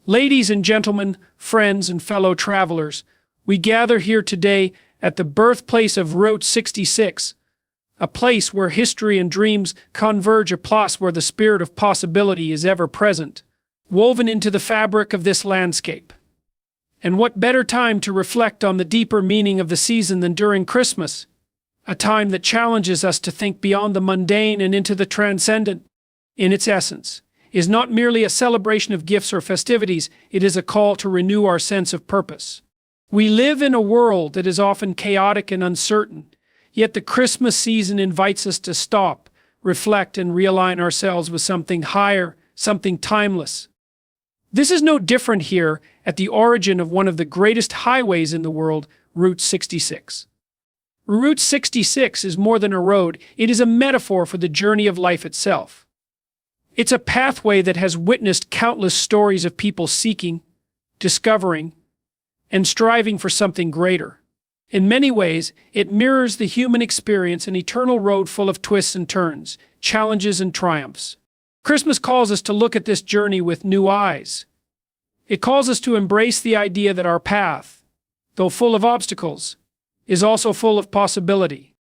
Ladies and gentlemen, friends and fellow travelers, we gather here today at the birthplace of Route 66, a place where history and dreams converge, a place where the spirit of possibility is ever present, woven into the fabric of this landscape. And what better time to reflect on the deeper meaning of the season than during Christmas, a time that challenges us to think beyond the mundane and into the transcendent. In its essence, is not merely a celebration of gifts or festivities, it is a call to renew our sense of purpose. We live in a world that is often chaotic and uncertain, yet the Christmas season invites us to stop, reflect, and realign ourselves with something higher, something timeless. This is no different here at the origin of one of the greatest highways in the world, Route 66. Route 66 is more than a road, it is a metaphor for the journey of life itself. It's a pathway that has witnessed countless stories of people seeking, discovering, and striving for something greater. In many ways, it mirrors the human experience, an eternal road full of twists and turns, challenges and triumphs. Christmas calls us to look at this journey with new eyes. It calls us to embrace the idea that our path, though full of obstacles, is also full of possibility.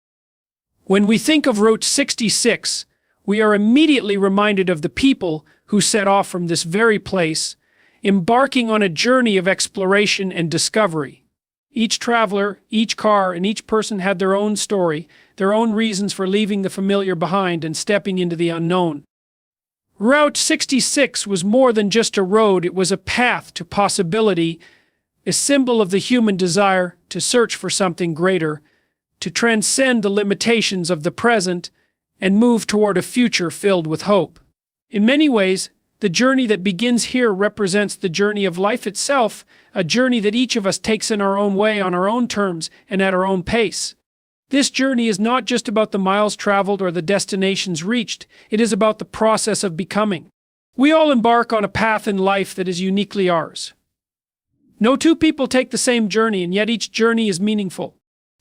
When we think of Route 66, we are immediately reminded of the people who set off from this very place, embarking on a journey of exploration and discovery. Each traveler, each car, and each person had their own story, their own reasons for leaving the familiar behind and stepping into the unknown. Route 66 was more than just a road, it was a path to possibility, a symbol of the human desire to search for something greater, to transcend the limitations of the present, and move toward a future filled with hope. In many ways, the journey that begins here represents the journey of life itself, a journey that each of us takes in our own way, on our own terms, and at our own pace. This journey is not just about the miles traveled or the destinations reached, it is about the process of becoming. We all embark on a path in life that is uniquely ours. No two people take the same journey, and yet each journey is meaningful.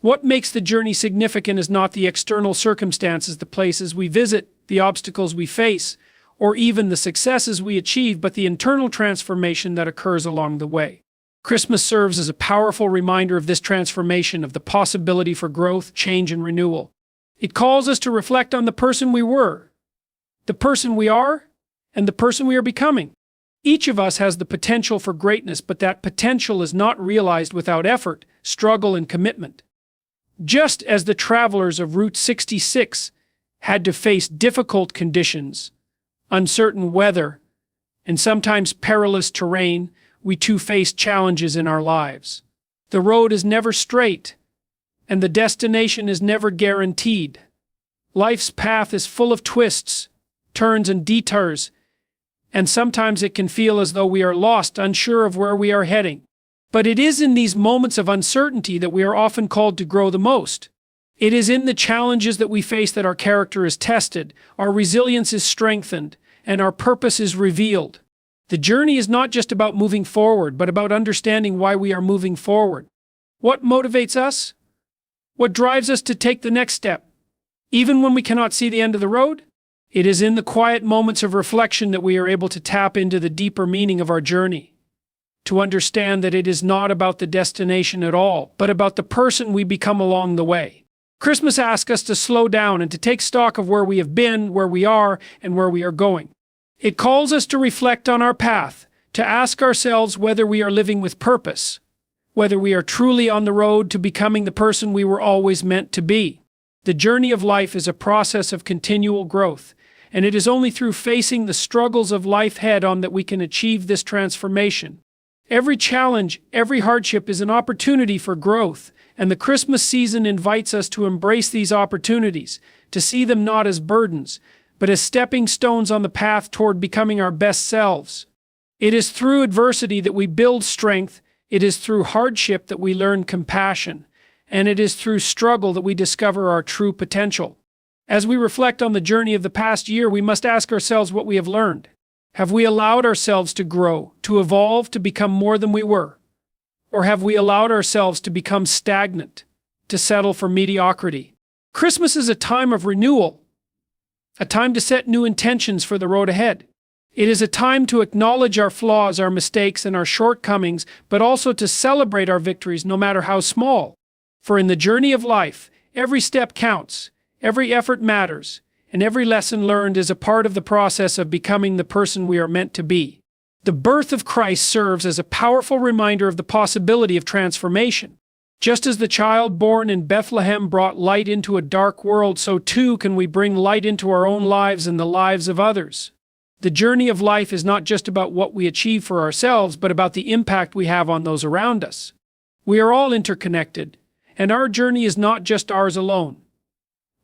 What makes the journey significant is not the external circumstances, the places we visit, the obstacles we face, or even the successes we achieve, but the internal transformation that occurs along the way. Christmas serves as a powerful reminder of this transformation, of the possibility for growth, change, and renewal. It calls us to reflect on the person we were, the person we are, and the person we are becoming. Each of us has the potential for greatness, but that potential is not realized without effort, struggle, and commitment. Just as the travelers of Route 66 had to face difficult conditions, uncertain weather, and sometimes perilous terrain, we too face challenges in our lives. The road is never straight, and the destination is never guaranteed. Life's path is full of twists, turns, and detours, and sometimes it can feel as though we are lost, unsure of where we are heading. But it is in these moments of uncertainty that we are often called to grow the most. It is in the challenges that we face that our character is tested, our resilience is strengthened, and our purpose is revealed. The journey is not just about moving forward, but about understanding why we are moving forward. What motivates us? What drives us to take the next step? Even when we cannot see the end of the road? It is in the quiet moments of reflection that we are able to tap into the deeper meaning of our journey. To understand that it is not about the destination at all, but about the person we become along the way. Christmas asks us to slow down and to take stock of where we have been, where we are, and where we are going. It calls us to reflect on our path, to ask ourselves whether we are living with purpose, whether we are truly on the road to becoming the person we were always meant to be. The journey of life is a process of continual growth, and it is only through facing the struggles of life head-on that we can achieve this transformation. Every challenge, every hardship is an opportunity for growth, and the Christmas season invites us to embrace these opportunities, to see them not as burdens, but as stepping stones on the path toward becoming our best selves. It is through adversity that we build strength, it is through hardship that we learn compassion, and it is through struggle that we discover our true potential. As we reflect on the journey of the past year, we must ask ourselves what we have learned. Have we allowed ourselves to grow, to evolve, to become more than we were? Or have we allowed ourselves to become stagnant, to settle for mediocrity? Christmas is a time of renewal, a time to set new intentions for the road ahead. It is a time to acknowledge our flaws, our mistakes, and our shortcomings, but also to celebrate our victories, no matter how small. For in the journey of life, every step counts, every effort matters, and every lesson learned is a part of the process of becoming the person we are meant to be. The birth of Christ serves as a powerful reminder of the possibility of transformation. Just as the child born in Bethlehem brought light into a dark world, so too can we bring light into our own lives and the lives of others. The journey of life is not just about what we achieve for ourselves, but about the impact we have on those around us. We are all interconnected, and our journey is not just ours alone.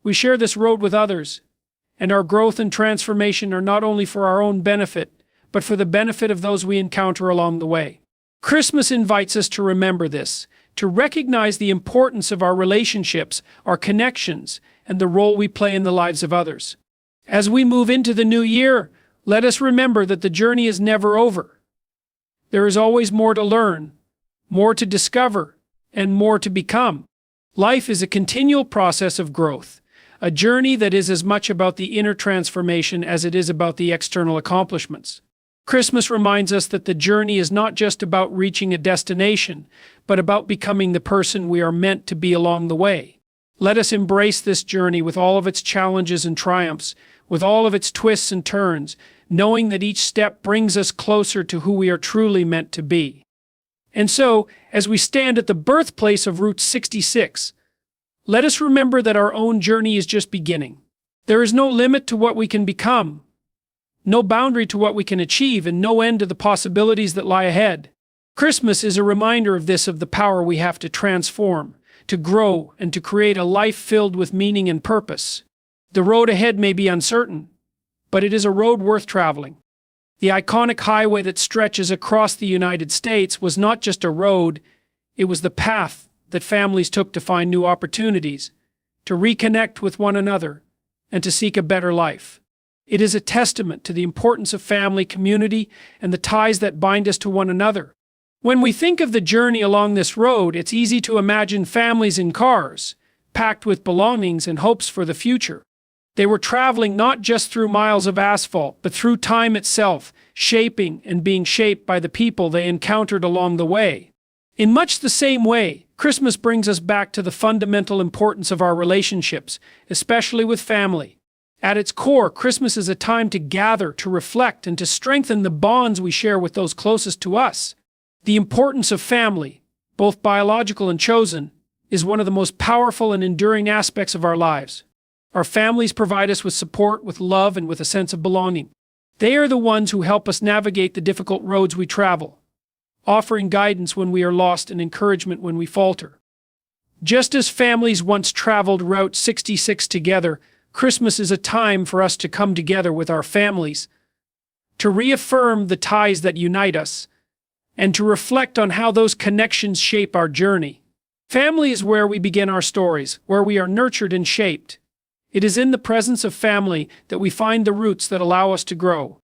We share this road with others, and our growth and transformation are not only for our own benefit, but for the benefit of those we encounter along the way. Christmas invites us to remember this, to recognize the importance of our relationships, our connections, and the role we play in the lives of others. As we move into the new year, let us remember that the journey is never over. There is always more to learn, more to discover, and more to become. Life is a continual process of growth, a journey that is as much about the inner transformation as it is about the external accomplishments. Christmas reminds us that the journey is not just about reaching a destination, but about becoming the person we are meant to be along the way. Let us embrace this journey with all of its challenges and triumphs, with all of its twists and turns, knowing that each step brings us closer to who we are truly meant to be. And so, as we stand at the birthplace of Route 66, let us remember that our own journey is just beginning. There is no limit to what we can become, no boundary to what we can achieve, and no end to the possibilities that lie ahead. Christmas is a reminder of this, of the power we have to transform, to grow, and to create a life filled with meaning and purpose. The road ahead may be uncertain, but it is a road worth traveling. The iconic highway that stretches across the United States was not just a road, it was the path that families took to find new opportunities, to reconnect with one another, and to seek a better life. It is a testament to the importance of family, community, and the ties that bind us to one another. When we think of the journey along this road, it's easy to imagine families in cars, packed with belongings and hopes for the future. They were traveling not just through miles of asphalt, but through time itself, shaping and being shaped by the people they encountered along the way. In much the same way, Christmas brings us back to the fundamental importance of our relationships, especially with family. At its core, Christmas is a time to gather, to reflect, and to strengthen the bonds we share with those closest to us. The importance of family, both biological and chosen, is one of the most powerful and enduring aspects of our lives. Our families provide us with support, with love, and with a sense of belonging. They are the ones who help us navigate the difficult roads we travel, offering guidance when we are lost and encouragement when we falter. Just as families once traveled Route 66 together, Christmas is a time for us to come together with our families, to reaffirm the ties that unite us, and to reflect on how those connections shape our journey. Family is where we begin our stories, where we are nurtured and shaped. It is in the presence of family that we find the roots that allow us to grow.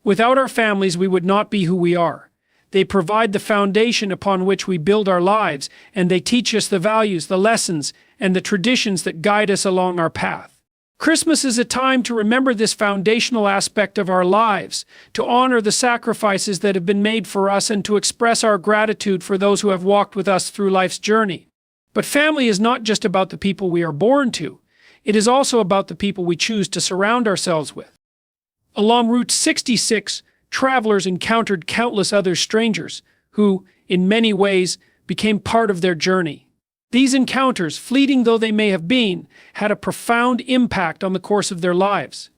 Without our families, we would not be who we are. They provide the foundation upon which we build our lives, and they teach us the values, the lessons, and the traditions that guide us along our path. Christmas is a time to remember this foundational aspect of our lives, to honor the sacrifices that have been made for us, and to express our gratitude for those who have walked with us through life's journey. But family is not just about the people we are born to. It is also about the people we choose to surround ourselves with. Along Route 66, travelers encountered countless other strangers who, in many ways, became part of their journey. These encounters, fleeting though they may have been, had a profound impact on the course of their lives.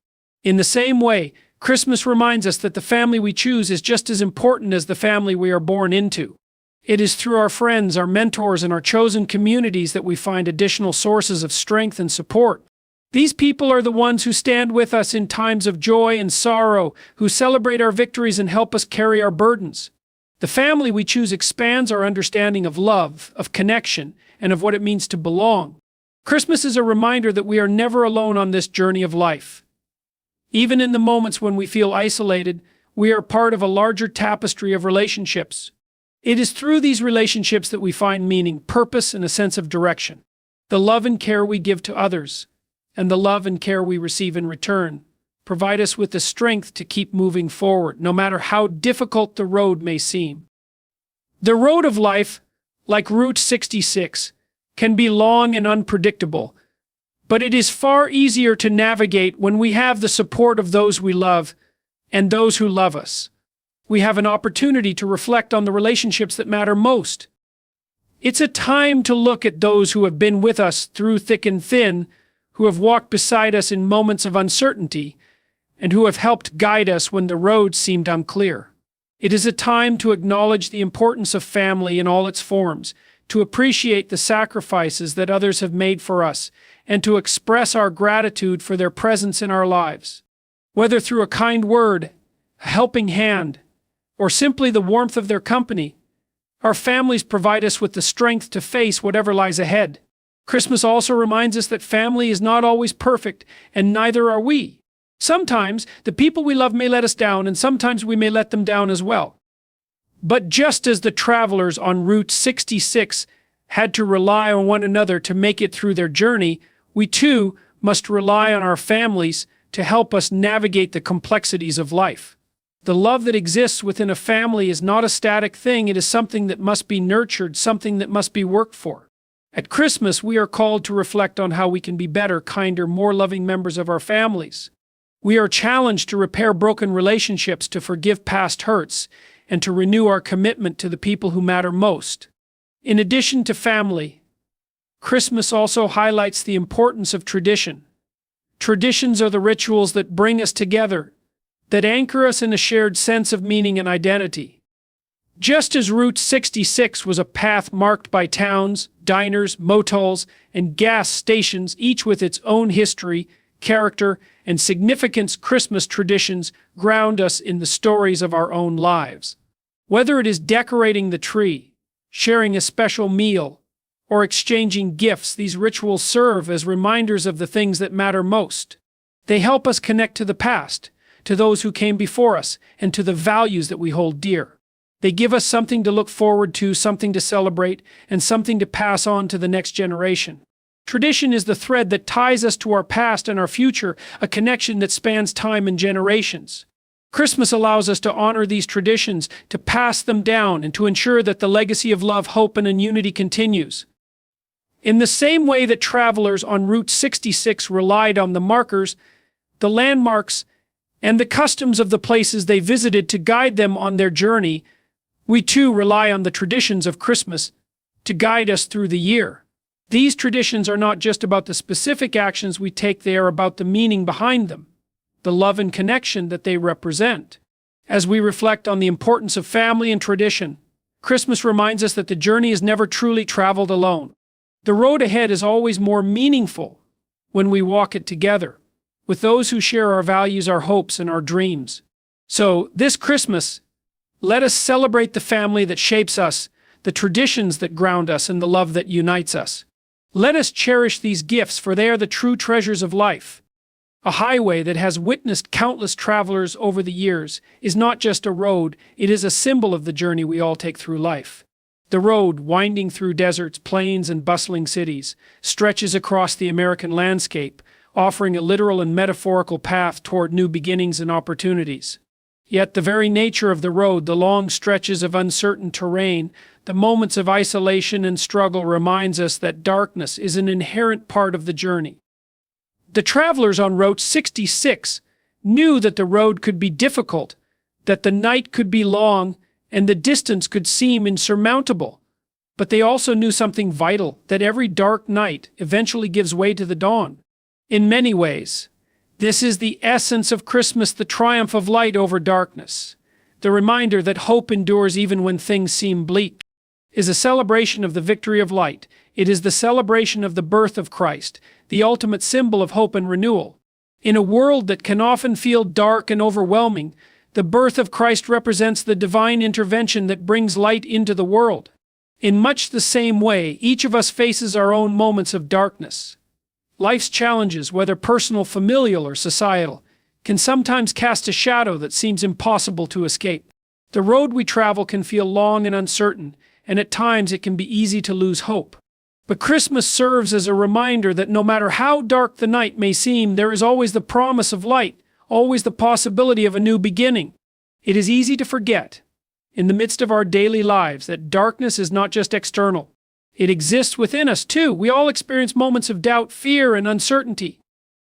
In the same way, Christmas reminds us that the family we choose is just as important as the family we are born into. It is through our friends, our mentors, and our chosen communities that we find additional sources of strength and support. These people are the ones who stand with us in times of joy and sorrow, who celebrate our victories and help us carry our burdens. The family we choose expands our understanding of love, of connection, and of what it means to belong. Christmas is a reminder that we are never alone on this journey of life. Even in the moments when we feel isolated, we are part of a larger tapestry of relationships. It is through these relationships that we find meaning, purpose, and a sense of direction. The love and care we give to others, and the love and care we receive in return, provide us with the strength to keep moving forward, no matter how difficult the road may seem. The road of life, like Route 66, can be long and unpredictable, but it is far easier to navigate when we have the support of those we love and those who love us. We have an opportunity to reflect on the relationships that matter most. It's a time to look at those who have been with us through thick and thin, who have walked beside us in moments of uncertainty, and who have helped guide us when the road seemed unclear. It is a time to acknowledge the importance of family in all its forms, to appreciate the sacrifices that others have made for us, and to express our gratitude for their presence in our lives. Whether through a kind word, a helping hand, or simply the warmth of their company, our families provide us with the strength to face whatever lies ahead. Christmas also reminds us that family is not always perfect, and neither are we. Sometimes the people we love may let us down, and sometimes we may let them down as well. But just as the travelers on Route 66 had to rely on one another to make it through their journey, we too must rely on our families to help us navigate the complexities of life. The love that exists within a family is not a static thing, it is something that must be nurtured, something that must be worked for. At Christmas, we are called to reflect on how we can be better, kinder, more loving members of our families. We are challenged to repair broken relationships, to forgive past hurts, and to renew our commitment to the people who matter most. In addition to family, Christmas also highlights the importance of tradition. Traditions are the rituals that bring us together, that anchor us in a shared sense of meaning and identity. Just as Route 66 was a path marked by towns, diners, motels, and gas stations, each with its own history, character, and significance, Christmas traditions ground us in the stories of our own lives. Whether it is decorating the tree, sharing a special meal, or exchanging gifts, these rituals serve as reminders of the things that matter most. They help us connect to the past, to those who came before us, and to the values that we hold dear. They give us something to look forward to, something to celebrate, and something to pass on to the next generation. Tradition is the thread that ties us to our past and our future, a connection that spans time and generations. Christmas allows us to honor these traditions, to pass them down, and to ensure that the legacy of love, hope, and unity continues. In the same way that travelers on Route 66 relied on the markers, the landmarks, and the customs of the places they visited to guide them on their journey, we too rely on the traditions of Christmas to guide us through the year. These traditions are not just about the specific actions we take, they are about the meaning behind them, the love and connection that they represent. As we reflect on the importance of family and tradition, Christmas reminds us that the journey is never truly traveled alone. The road ahead is always more meaningful when we walk it together, with those who share our values, our hopes, and our dreams. So, this Christmas, let us celebrate the family that shapes us, the traditions that ground us, and the love that unites us. Let us cherish these gifts, for they are the true treasures of life. A highway that has witnessed countless travelers over the years is not just a road, it is a symbol of the journey we all take through life. The road, winding through deserts, plains, and bustling cities, stretches across the American landscape, offering a literal and metaphorical path toward new beginnings and opportunities. Yet the very nature of the road, the long stretches of uncertain terrain, the moments of isolation and struggle reminds us that darkness is an inherent part of the journey. The travelers on Route 66 knew that the road could be difficult, that the night could be long, and the distance could seem insurmountable. But they also knew something vital, that every dark night eventually gives way to the dawn. In many ways, this is the essence of Christmas, the triumph of light over darkness. The reminder that hope endures even when things seem bleak is a celebration of the victory of light. It is the celebration of the birth of Christ, the ultimate symbol of hope and renewal. In a world that can often feel dark and overwhelming, the birth of Christ represents the divine intervention that brings light into the world. In much the same way, each of us faces our own moments of darkness. Life's challenges, whether personal, familial, or societal, can sometimes cast a shadow that seems impossible to escape. The road we travel can feel long and uncertain, and at times it can be easy to lose hope. But Christmas serves as a reminder that no matter how dark the night may seem, there is always the promise of light, always the possibility of a new beginning. It is easy to forget, in the midst of our daily lives, that darkness is not just external. It exists within us too. We all experience moments of doubt, fear, and uncertainty.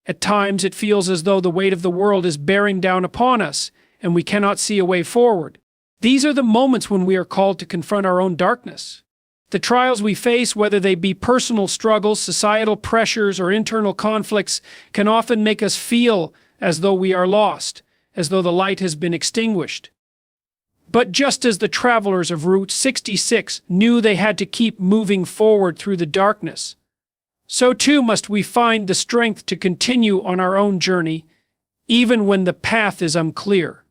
At times it feels as though the weight of the world is bearing down upon us, and we cannot see a way forward. These are the moments when we are called to confront our own darkness. The trials we face, whether they be personal struggles, societal pressures, or internal conflicts, can often make us feel as though we are lost, as though the light has been extinguished. But just as the travelers of Route 66 knew they had to keep moving forward through the darkness, so too must we find the strength to continue on our own journey, even when the path is unclear.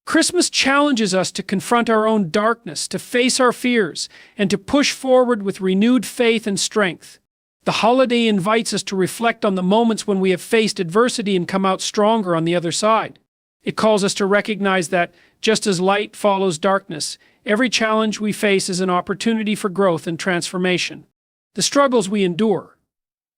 Christmas challenges us to confront our own darkness, to face our fears, and to push forward with renewed faith and strength. The holiday invites us to reflect on the moments when we have faced adversity and come out stronger on the other side. It calls us to recognize that, just as light follows darkness, every challenge we face is an opportunity for growth and transformation. The struggles we endure,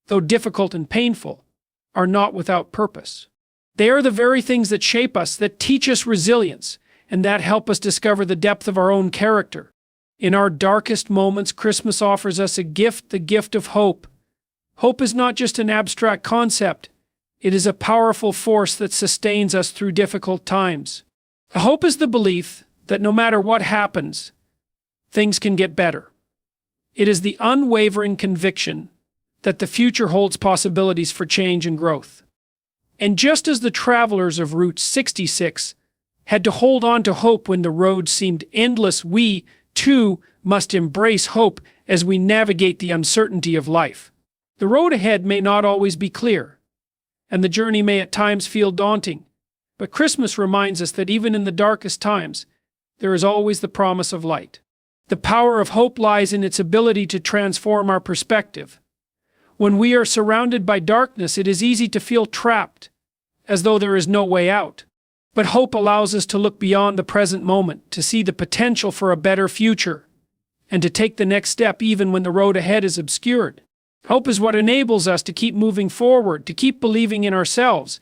though difficult and painful, are not without purpose. They are the very things that shape us, that teach us resilience, and that help us discover the depth of our own character. In our darkest moments, Christmas offers us a gift, the gift of hope. Hope is not just an abstract concept. It is a powerful force that sustains us through difficult times. Hope is the belief that no matter what happens, things can get better. It is the unwavering conviction that the future holds possibilities for change and growth. And just as the travelers of Route 66 had to hold on to hope when the road seemed endless, we, too, must embrace hope as we navigate the uncertainty of life. The road ahead may not always be clear, and the journey may at times feel daunting, but Christmas reminds us that even in the darkest times, there is always the promise of light. The power of hope lies in its ability to transform our perspective. When we are surrounded by darkness, it is easy to feel trapped, as though there is no way out. But hope allows us to look beyond the present moment, to see the potential for a better future, and to take the next step even when the road ahead is obscured. Hope is what enables us to keep moving forward, to keep believing in ourselves,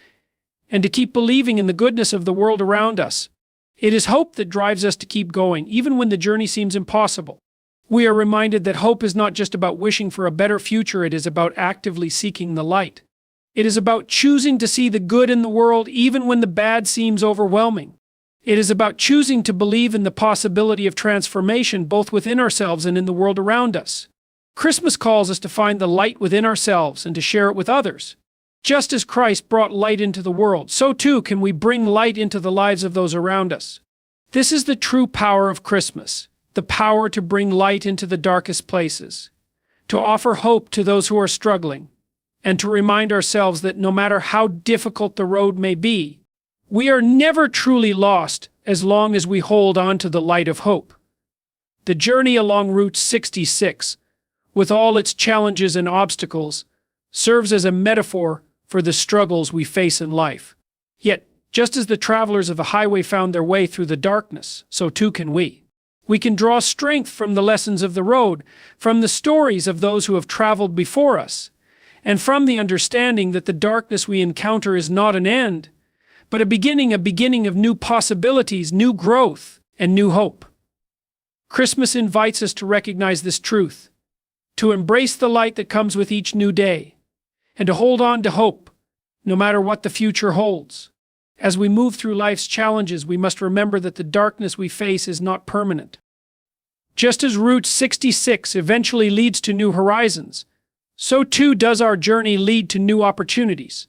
and to keep believing in the goodness of the world around us. It is hope that drives us to keep going, even when the journey seems impossible. We are reminded that hope is not just about wishing for a better future, it is about actively seeking the light. It is about choosing to see the good in the world even when the bad seems overwhelming. It is about choosing to believe in the possibility of transformation both within ourselves and in the world around us. Christmas calls us to find the light within ourselves and to share it with others. Just as Christ brought light into the world, so too can we bring light into the lives of those around us. This is the true power of Christmas. The power to bring light into the darkest places, to offer hope to those who are struggling, and to remind ourselves that no matter how difficult the road may be, we are never truly lost as long as we hold on to the light of hope. The journey along Route 66, with all its challenges and obstacles, serves as a metaphor for the struggles we face in life. Yet, just as the travelers of the highway found their way through the darkness, so too can we. We can draw strength from the lessons of the road, from the stories of those who have traveled before us, and from the understanding that the darkness we encounter is not an end, but a beginning of new possibilities, new growth, and new hope. Christmas invites us to recognize this truth, to embrace the light that comes with each new day, and to hold on to hope, no matter what the future holds. As we move through life's challenges, we must remember that the darkness we face is not permanent. Just as Route 66 eventually leads to new horizons, so too does our journey lead to new opportunities.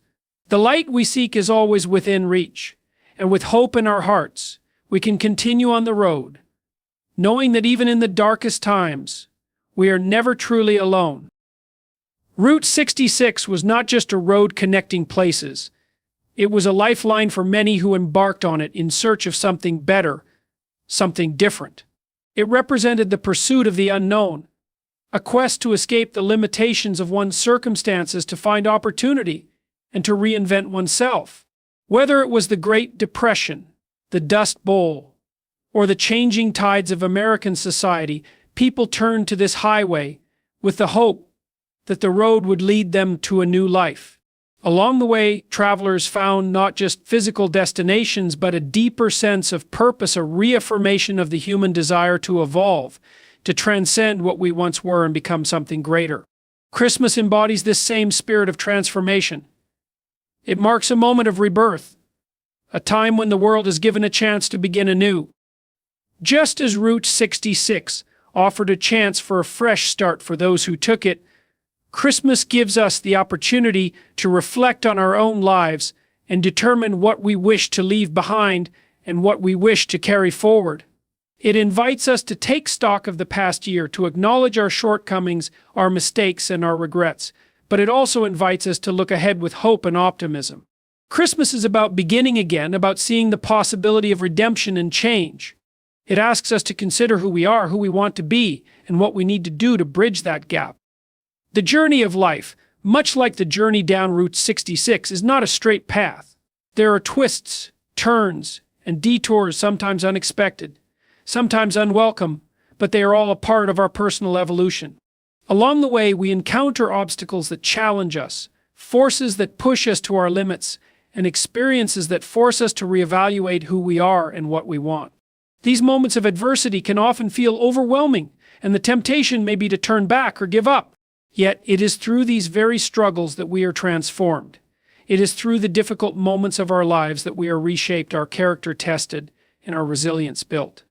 The light we seek is always within reach, and with hope in our hearts, we can continue on the road, knowing that even in the darkest times, we are never truly alone. Route 66 was not just a road connecting places. It was a lifeline for many who embarked on it in search of something better, something different. It represented the pursuit of the unknown, a quest to escape the limitations of one's circumstances, to find opportunity, and to reinvent oneself. Whether it was the Great Depression, the Dust Bowl, or the changing tides of American society, people turned to this highway with the hope that the road would lead them to a new life. Along the way, travelers found not just physical destinations, but a deeper sense of purpose, a reaffirmation of the human desire to evolve, to transcend what we once were and become something greater. Christmas embodies this same spirit of transformation. It marks a moment of rebirth, a time when the world is given a chance to begin anew. Just as Route 66 offered a chance for a fresh start for those who took it, Christmas gives us the opportunity to reflect on our own lives and determine what we wish to leave behind and what we wish to carry forward. It invites us to take stock of the past year, to acknowledge our shortcomings, our mistakes, and our regrets, but it also invites us to look ahead with hope and optimism. Christmas is about beginning again, about seeing the possibility of redemption and change. It asks us to consider who we are, who we want to be, and what we need to do to bridge that gap. The journey of life, much like the journey down Route 66, is not a straight path. There are twists, turns, and detours, sometimes unexpected, sometimes unwelcome, but they are all a part of our personal evolution. Along the way, we encounter obstacles that challenge us, forces that push us to our limits, and experiences that force us to reevaluate who we are and what we want. These moments of adversity can often feel overwhelming, and the temptation may be to turn back or give up. Yet it is through these very struggles that we are transformed. It is through the difficult moments of our lives that we are reshaped, our character tested, and our resilience built.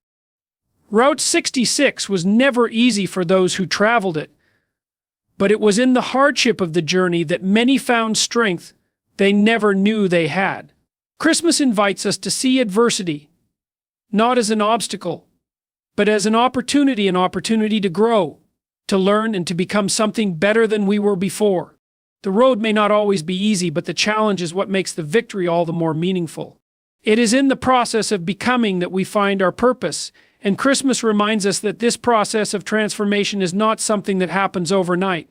Route 66 was never easy for those who traveled it, but it was in the hardship of the journey that many found strength they never knew they had. Christmas invites us to see adversity not as an obstacle, but as an opportunity to grow, to learn, and to become something better than we were before. The road may not always be easy, but the challenge is what makes the victory all the more meaningful. It is in the process of becoming that we find our purpose, and Christmas reminds us that this process of transformation is not something that happens overnight.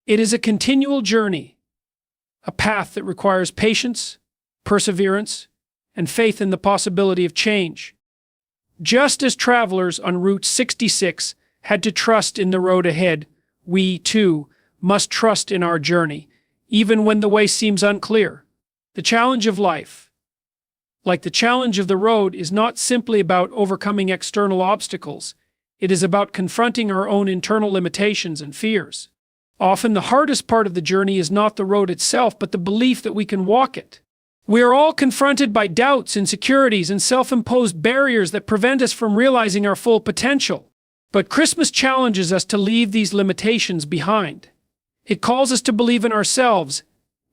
It is a continual journey, a path that requires patience, perseverance, and faith in the possibility of change. Just as travelers on Route 66 had to trust in the road ahead, we, too, must trust in our journey, even when the way seems unclear. The challenge of life, like the challenge of the road, is not simply about overcoming external obstacles. It is about confronting our own internal limitations and fears. Often the hardest part of the journey is not the road itself, but the belief that we can walk it. We are all confronted by doubts, insecurities, and self-imposed barriers that prevent us from realizing our full potential. But Christmas challenges us to leave these limitations behind. It calls us to believe in ourselves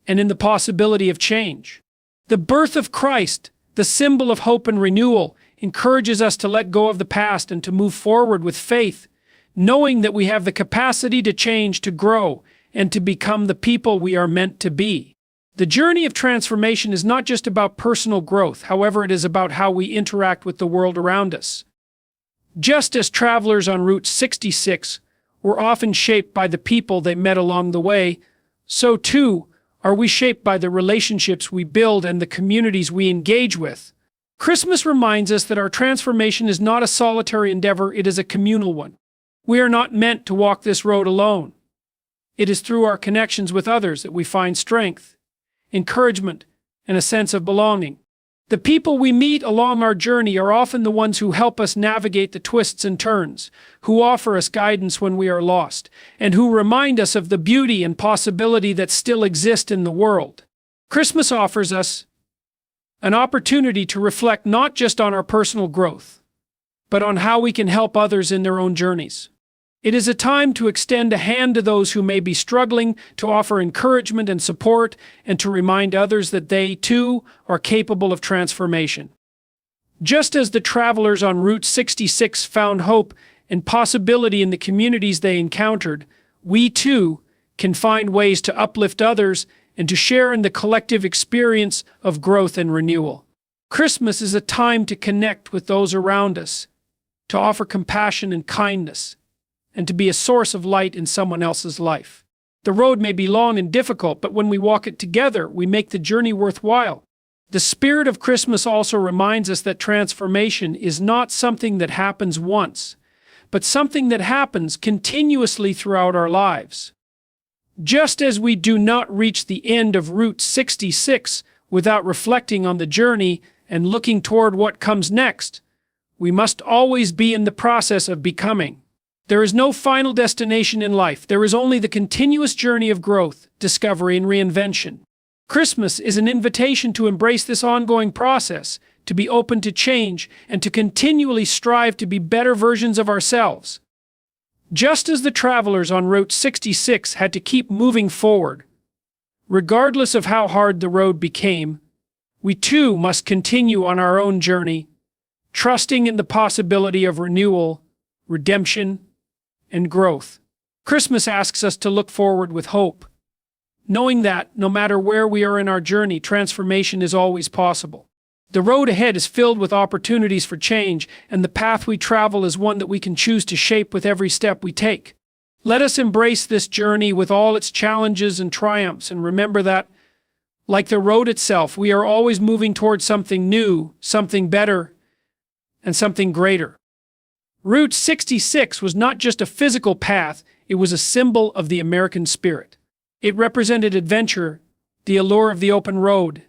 and in the possibility of change. The birth of Christ, the symbol of hope and renewal, encourages us to let go of the past and to move forward with faith, knowing that we have the capacity to change, to grow, and to become the people we are meant to be. The journey of transformation is not just about personal growth, however, it is about how we interact with the world around us. Just as travelers on Route 66 were often shaped by the people they met along the way, so too are we shaped by the relationships we build and the communities we engage with. Christmas reminds us that our transformation is not a solitary endeavor, it is a communal one. We are not meant to walk this road alone. It is through our connections with others that we find strength, encouragement, and a sense of belonging. The people we meet along our journey are often the ones who help us navigate the twists and turns, who offer us guidance when we are lost, and who remind us of the beauty and possibility that still exist in the world. Christmas offers us an opportunity to reflect not just on our personal growth, but on how we can help others in their own journeys. It is a time to extend a hand to those who may be struggling, to offer encouragement and support, and to remind others that they, too, are capable of transformation. Just as the travelers on Route 66 found hope and possibility in the communities they encountered, we, too, can find ways to uplift others and to share in the collective experience of growth and renewal. Christmas is a time to connect with those around us, to offer compassion and kindness, and to be a source of light in someone else's life. The road may be long and difficult, but when we walk it together, we make the journey worthwhile. The spirit of Christmas also reminds us that transformation is not something that happens once, but something that happens continuously throughout our lives. Just as we do not reach the end of Route 66 without reflecting on the journey and looking toward what comes next, we must always be in the process of becoming. There is no final destination in life. There is only the continuous journey of growth, discovery, and reinvention. Christmas is an invitation to embrace this ongoing process, to be open to change, and to continually strive to be better versions of ourselves. Just as the travelers on Route 66 had to keep moving forward, regardless of how hard the road became, we too must continue on our own journey, trusting in the possibility of renewal, redemption, and growth. Christmas asks us to look forward with hope, knowing that, no matter where we are in our journey, transformation is always possible. The road ahead is filled with opportunities for change, and the path we travel is one that we can choose to shape with every step we take. Let us embrace this journey with all its challenges and triumphs, and remember that, like the road itself, we are always moving towards something new, something better, and something greater. Route 66 was not just a physical path, it was a symbol of the American spirit. It represented adventure, the allure of the open road,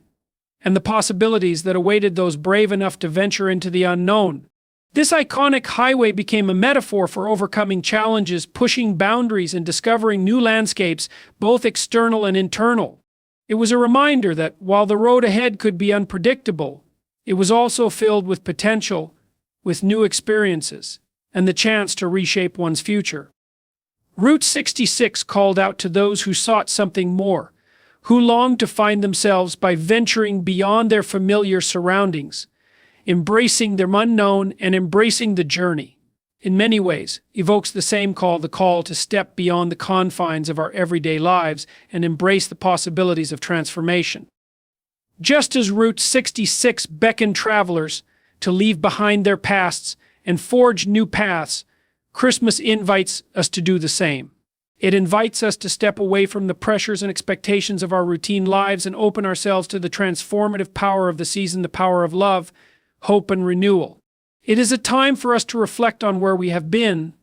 and the possibilities that awaited those brave enough to venture into the unknown. This iconic highway became a metaphor for overcoming challenges, pushing boundaries, and discovering new landscapes, both external and internal. It was a reminder that, while the road ahead could be unpredictable, it was also filled with potential, with new experiences, and the chance to reshape one's future. Route 66 called out to those who sought something more, who longed to find themselves by venturing beyond their familiar surroundings, embracing their unknown and embracing the journey. In many ways, evokes the same call, the call to step beyond the confines of our everyday lives and embrace the possibilities of transformation. Just as Route 66 beckoned travelers to leave behind their pasts and forge new paths, Christmas invites us to do the same. It invites us to step away from the pressures and expectations of our routine lives and open ourselves to the transformative power of the season, the power of love, hope, and renewal. It is a time for us to reflect on where we have been,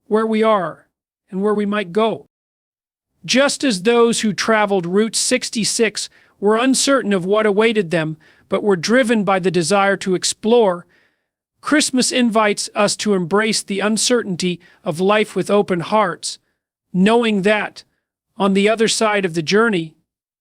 where we are, and where we might go. Just as those who traveled Route 66 were uncertain of what awaited them, but were driven by the desire to explore, Christmas invites us to embrace the uncertainty of life with open hearts, knowing that, on the other side of the journey,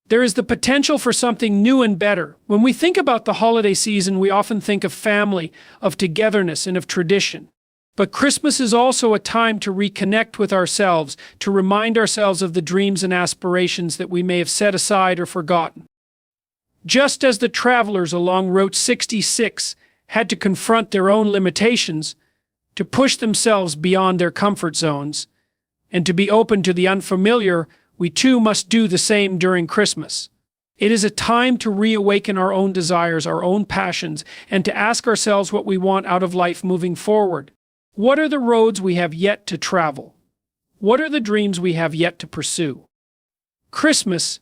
there is the potential for something new and better. When we think about the holiday season, we often think of family, of togetherness, and of tradition. But Christmas is also a time to reconnect with ourselves, to remind ourselves of the dreams and aspirations that we may have set aside or forgotten. Just as the travelers along Route 66 had to confront their own limitations, to push themselves beyond their comfort zones, and to be open to the unfamiliar, we too must do the same during Christmas. It is a time to reawaken our own desires, our own passions, and to ask ourselves what we want out of life moving forward. What are the roads we have yet to travel? What are the dreams we have yet to pursue? Christmas,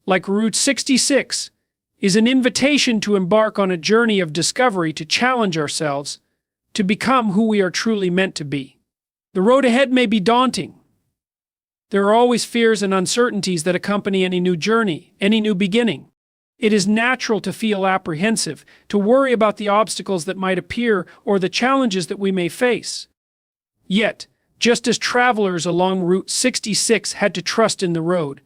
like Route 66, is an invitation to embark on a journey of discovery, to challenge ourselves, to become who we are truly meant to be. The road ahead may be daunting. There are always fears and uncertainties that accompany any new journey, any new beginning. It is natural to feel apprehensive, to worry about the obstacles that might appear or the challenges that we may face. Yet, just as travelers along Route 66 had to trust in the road,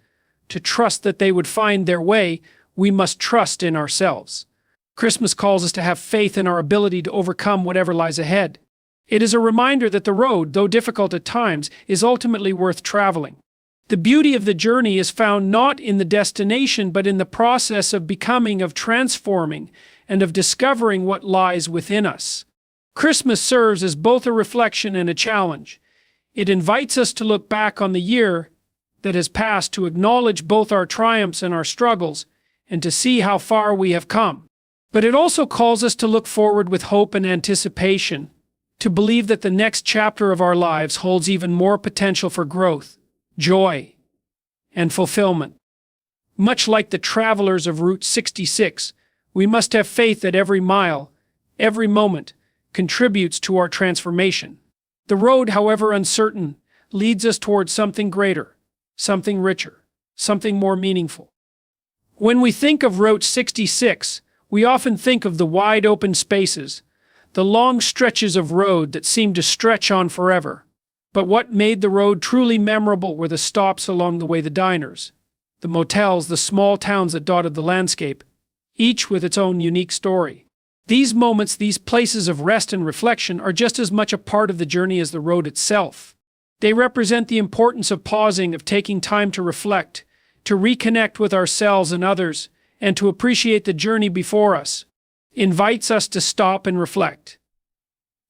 to trust that they would find their way, we must trust in ourselves. Christmas calls us to have faith in our ability to overcome whatever lies ahead. It is a reminder that the road, though difficult at times, is ultimately worth traveling. The beauty of the journey is found not in the destination, but in the process of becoming, of transforming, and of discovering what lies within us. Christmas serves as both a reflection and a challenge. It invites us to look back on the year that has passed, to acknowledge both our triumphs and our struggles, and to see how far we have come. But it also calls us to look forward with hope and anticipation, to believe that the next chapter of our lives holds even more potential for growth, joy, and fulfillment. Much like the travelers of Route 66, we must have faith that every mile, every moment, contributes to our transformation. The road, however uncertain, leads us towards something greater, something richer, something more meaningful. When we think of Route 66, we often think of the wide open spaces, the long stretches of road that seem to stretch on forever. But what made the road truly memorable were the stops along the way, the diners, the motels, the small towns that dotted the landscape, each with its own unique story. These moments, these places of rest and reflection, are just as much a part of the journey as the road itself. They represent the importance of pausing, of taking time to reflect, to reconnect with ourselves and others, and to appreciate the journey before us. Invites us to stop and reflect.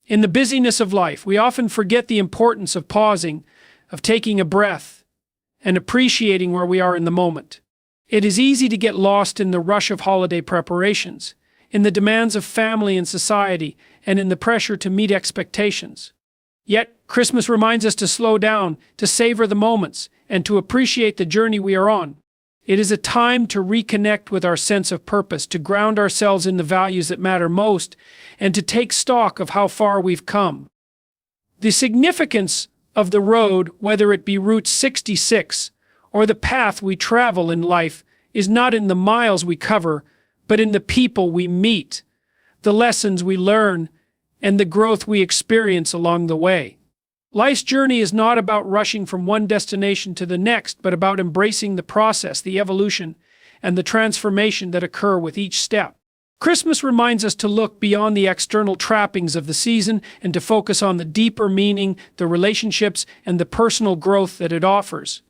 In the busyness of life, we often forget the importance of pausing, of taking a breath, and appreciating where we are in the moment. It is easy to get lost in the rush of holiday preparations, in the demands of family and society, and in the pressure to meet expectations. Yet, Christmas reminds us to slow down, to savor the moments, and to appreciate the journey we are on. It is a time to reconnect with our sense of purpose, to ground ourselves in the values that matter most, and to take stock of how far we've come. The significance of the road, whether it be Route 66 or the path we travel in life, is not in the miles we cover, but in the people we meet, the lessons we learn, and the growth we experience along the way. Life's journey is not about rushing from one destination to the next, but about embracing the process, the evolution, and the transformation that occur with each step. Christmas reminds us to look beyond the external trappings of the season and to focus on the deeper meaning, the relationships, and the personal growth that it offers.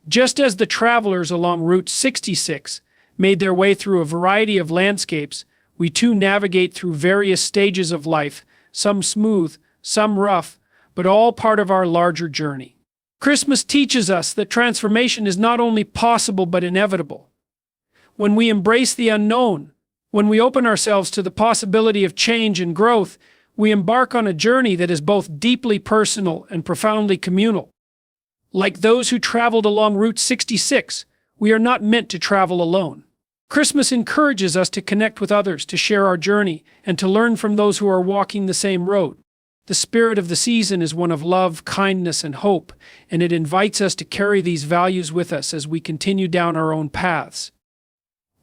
Just as the travelers along Route 66 made their way through a variety of landscapes, we too navigate through various stages of life, some smooth, some rough, but all part of our larger journey. Christmas teaches us that transformation is not only possible but inevitable. When we embrace the unknown, when we open ourselves to the possibility of change and growth, we embark on a journey that is both deeply personal and profoundly communal. Like those who traveled along Route 66, we are not meant to travel alone. Christmas encourages us to connect with others, to share our journey, and to learn from those who are walking the same road. The spirit of the season is one of love, kindness, and hope, and it invites us to carry these values with us as we continue down our own paths.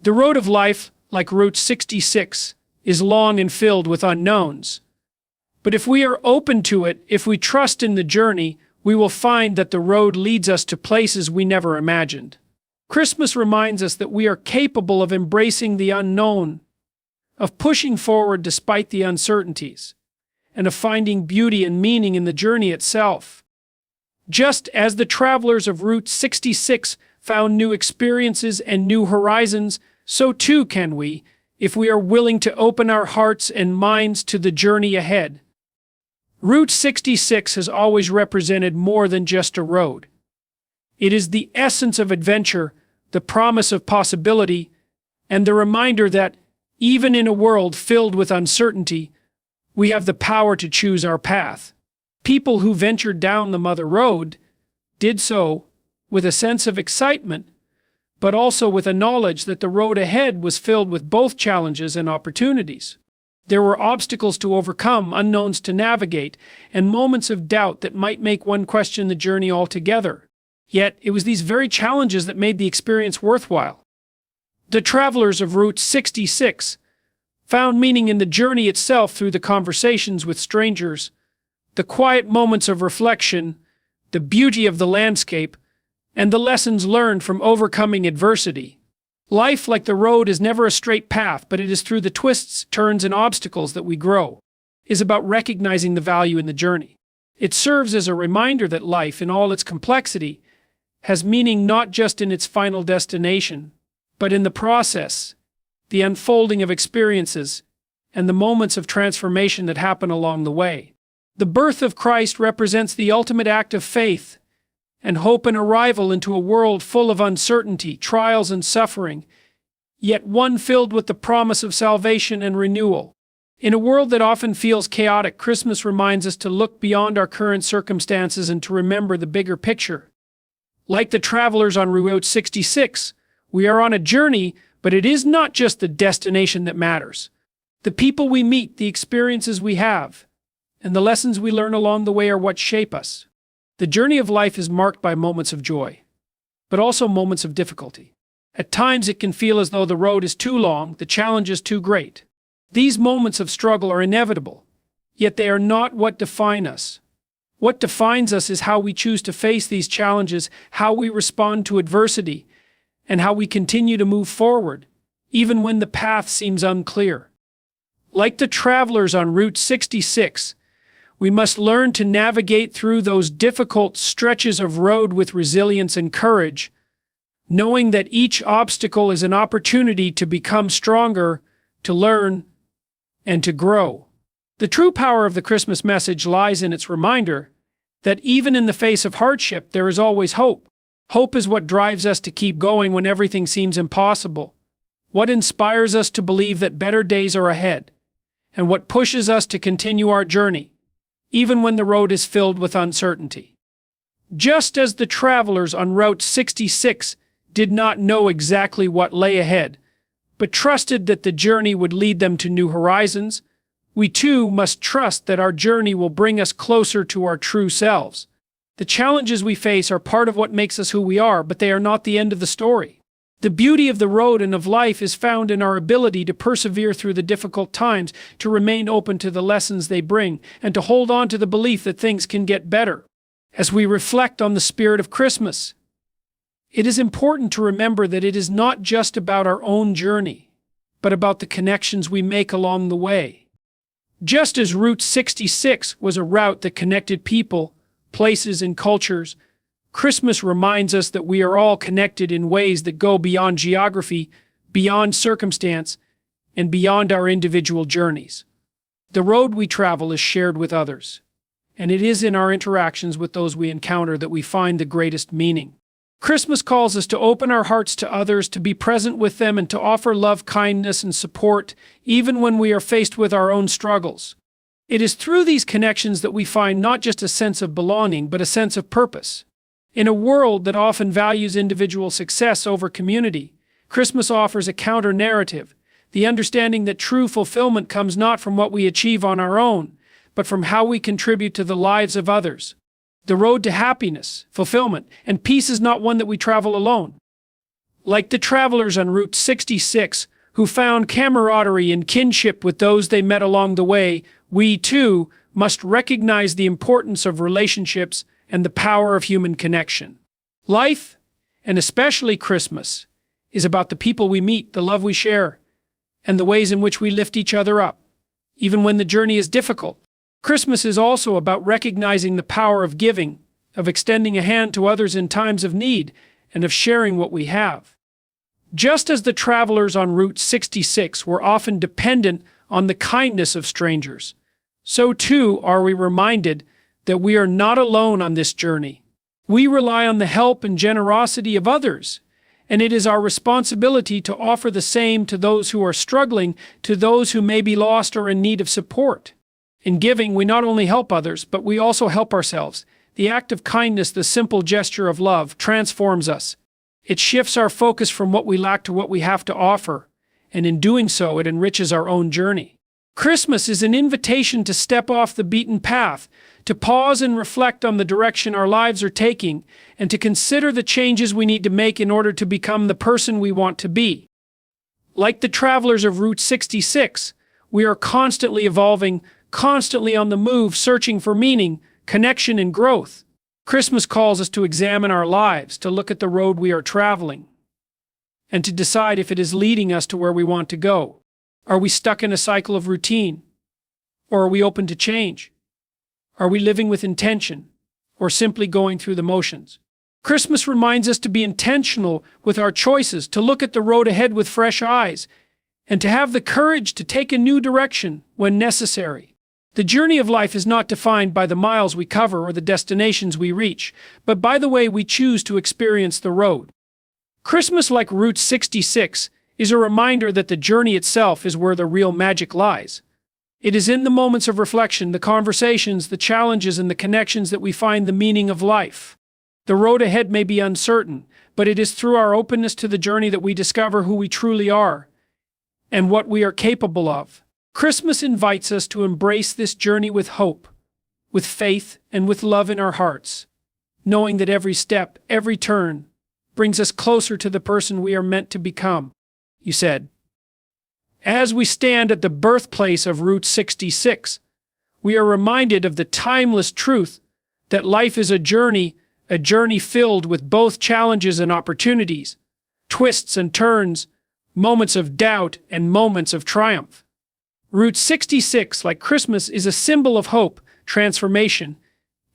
The road of life, like Route 66, is long and filled with unknowns. But if we are open to it, if we trust in the journey, we will find that the road leads us to places we never imagined. Christmas reminds us that we are capable of embracing the unknown, of pushing forward despite the uncertainties, and of finding beauty and meaning in the journey itself. Just as the travelers of Route 66 found new experiences and new horizons, so too can we, if we are willing to open our hearts and minds to the journey ahead. Route 66 has always represented more than just a road. It is the essence of adventure, the promise of possibility, and the reminder that, even in a world filled with uncertainty, we have the power to choose our path. People who ventured down the Mother Road did so with a sense of excitement, but also with a knowledge that the road ahead was filled with both challenges and opportunities. There were obstacles to overcome, unknowns to navigate, and moments of doubt that might make one question the journey altogether. Yet, it was these very challenges that made the experience worthwhile. The travelers of Route 66 found meaning in the journey itself through the conversations with strangers, the quiet moments of reflection, the beauty of the landscape, and the lessons learned from overcoming adversity. Life, like the road, is never a straight path, but it is through the twists, turns, and obstacles that we grow. It is about recognizing the value in the journey. It serves as a reminder that life, in all its complexity, has meaning not just in its final destination, but in the process, the unfolding of experiences, and the moments of transformation that happen along the way. The birth of Christ represents the ultimate act of faith and hope, and arrival into a world full of uncertainty, trials, and suffering, yet one filled with the promise of salvation and renewal. In a world that often feels chaotic, Christmas reminds us to look beyond our current circumstances and to remember the bigger picture. Like the travelers on Route 66, we are on a journey, but it is not just the destination that matters. The people we meet, the experiences we have, and the lessons we learn along the way are what shape us. The journey of life is marked by moments of joy, but also moments of difficulty. At times it can feel as though the road is too long, the challenge is too great. These moments of struggle are inevitable, yet they are not what define us. What defines us is how we choose to face these challenges, how we respond to adversity, and how we continue to move forward, even when the path seems unclear. Like the travelers on Route 66, we must learn to navigate through those difficult stretches of road with resilience and courage, knowing that each obstacle is an opportunity to become stronger, to learn, and to grow. The true power of the Christmas message lies in its reminder that even in the face of hardship, there is always hope. Hope is what drives us to keep going when everything seems impossible, what inspires us to believe that better days are ahead, and what pushes us to continue our journey, even when the road is filled with uncertainty. Just as the travelers on Route 66 did not know exactly what lay ahead, but trusted that the journey would lead them to new horizons, we too must trust that our journey will bring us closer to our true selves. The challenges we face are part of what makes us who we are, but they are not the end of the story. The beauty of the road and of life is found in our ability to persevere through the difficult times, to remain open to the lessons they bring, and to hold on to the belief that things can get better. As we reflect on the spirit of Christmas, it is important to remember that it is not just about our own journey, but about the connections we make along the way. Just as Route 66 was a route that connected people, places, and cultures, Christmas reminds us that we are all connected in ways that go beyond geography, beyond circumstance, and beyond our individual journeys. The road we travel is shared with others, and it is in our interactions with those we encounter that we find the greatest meaning. Christmas calls us to open our hearts to others, to be present with them, and to offer love, kindness, and support, even when we are faced with our own struggles. It is through these connections that we find not just a sense of belonging, but a sense of purpose. In a world that often values individual success over community, Christmas offers a counter-narrative, the understanding that true fulfillment comes not from what we achieve on our own, but from how we contribute to the lives of others. The road to happiness, fulfillment, and peace is not one that we travel alone. Like the travelers on Route 66, who found camaraderie and kinship with those they met along the way, we, too, must recognize the importance of relationships and the power of human connection. Life, and especially Christmas, is about the people we meet, the love we share, and the ways in which we lift each other up, even when the journey is difficult. Christmas is also about recognizing the power of giving, of extending a hand to others in times of need, and of sharing what we have. Just as the travelers on Route 66 were often dependent on the kindness of strangers, so too are we reminded that we are not alone on this journey. We rely on the help and generosity of others, and it is our responsibility to offer the same to those who are struggling, to those who may be lost or in need of support. In giving, we not only help others, but we also help ourselves. The act of kindness, the simple gesture of love, transforms us. It shifts our focus from what we lack to what we have to offer, and in doing so, it enriches our own journey. Christmas is an invitation to step off the beaten path, to pause and reflect on the direction our lives are taking, and to consider the changes we need to make in order to become the person we want to be. Like the travelers of Route 66, we are constantly evolving, constantly on the move, searching for meaning, connection, and growth. Christmas calls us to examine our lives, to look at the road we are traveling, and to decide if it is leading us to where we want to go. Are we stuck in a cycle of routine? Or are we open to change? Are we living with intention, or simply going through the motions? Christmas reminds us to be intentional with our choices, to look at the road ahead with fresh eyes, and to have the courage to take a new direction when necessary. The journey of life is not defined by the miles we cover or the destinations we reach, but by the way we choose to experience the road. Christmas, like Route 66, is a reminder that the journey itself is where the real magic lies. It is in the moments of reflection, the conversations, the challenges, and the connections that we find the meaning of life. The road ahead may be uncertain, but it is through our openness to the journey that we discover who we truly are and what we are capable of. Christmas invites us to embrace this journey with hope, with faith, and with love in our hearts, knowing that every step, every turn, brings us closer to the person we are meant to become, you said. As we stand at the birthplace of Route 66, we are reminded of the timeless truth that life is a journey filled with both challenges and opportunities, twists and turns, moments of doubt and moments of triumph. Route 66, like Christmas, is a symbol of hope, transformation,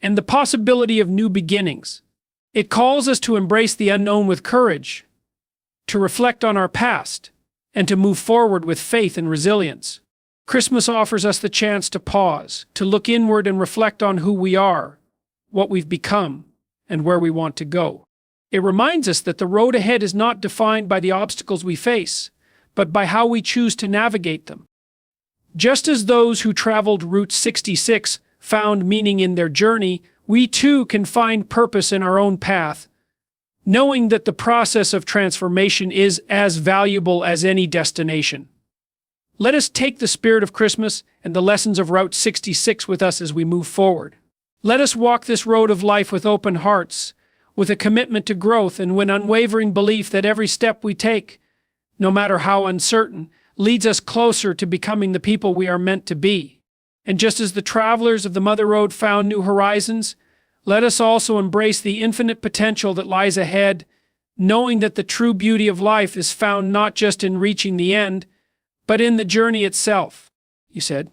and the possibility of new beginnings. It calls us to embrace the unknown with courage, to reflect on our past, and to move forward with faith and resilience. Christmas offers us the chance to pause, to look inward and reflect on who we are, what we've become, and where we want to go. It reminds us that the road ahead is not defined by the obstacles we face, but by how we choose to navigate them. Just as those who traveled Route 66 found meaning in their journey, we too can find purpose in our own path, knowing that the process of transformation is as valuable as any destination. Let us take the spirit of Christmas and the lessons of Route 66 with us as we move forward. Let us walk this road of life with open hearts, with a commitment to growth and with unwavering belief that every step we take, no matter how uncertain, leads us closer to becoming the people we are meant to be. And just as the travelers of the Mother Road found new horizons, let us also embrace the infinite potential that lies ahead, knowing that the true beauty of life is found not just in reaching the end, but in the journey itself, you said.